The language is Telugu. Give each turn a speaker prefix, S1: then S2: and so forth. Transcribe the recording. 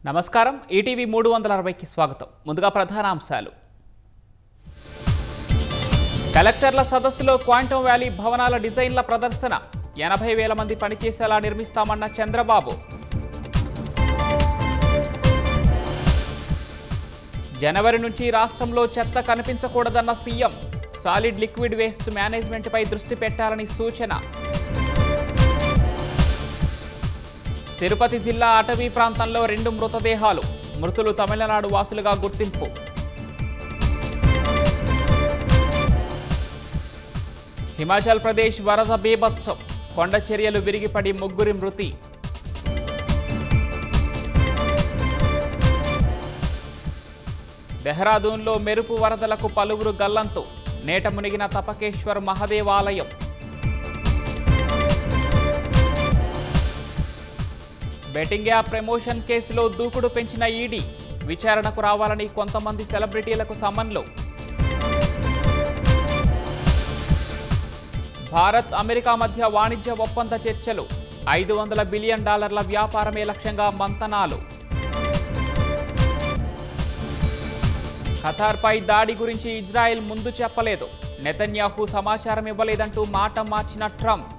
S1: నమస్కారం ఈటీవీ 360కి స్వాగతం. ముందుగా ప్రధాన అంశాలు. కలెక్టర్ల సదస్సులో క్వాంటమ్ వ్యాలీ భవనాల డిజైన్ల ప్రదర్శన. 80,000 మంది పనిచేసేలా నిర్మిస్తామన్న చంద్రబాబు. జనవరి నుంచి రాష్ట్రంలో చెత్త కనిపించకూడదన్న సీఎం. సాలిడ్ లిక్విడ్ వేస్ట్ మేనేజ్మెంట్పై దృష్టి పెట్టాలని సూచన. తిరుపతి జిల్లా అటవీ ప్రాంతంలో 2 మృతదేహాలు. మృతులు తమిళనాడు వాసులుగా గుర్తింపు. హిమాచల్ ప్రదేశ్ వరద బీభత్సం. కొండ చర్యలు విరిగిపడి 3 మృతి. దెహ్రాదూన్లో మెరుపు వరదలకు పలువురు గల్లంతు. నేట మునిగిన తపకేశ్వర్ మహాదేవాలయం. బెట్టింగ్ యాప్ ప్రమోషన్ కేసులో దూకుడు పెంచిన ఈడీ. విచారణకు రావాలని కొంతమంది సెలబ్రిటీలకు సమన్లు. భారత్ అమెరికా మధ్య వాణిజ్య ఒప్పంద చర్చలు. $500 బిలియన్ వ్యాపారమే లక్ష్యంగా మంతనాలు. ఖతార్పై దాడి గురించి ఇజ్రాయెల్ ముందు చెప్పలేదు. నెతన్యాహు సమాచారం ఇవ్వలేదంటూ మాట మార్చిన ట్రంప్.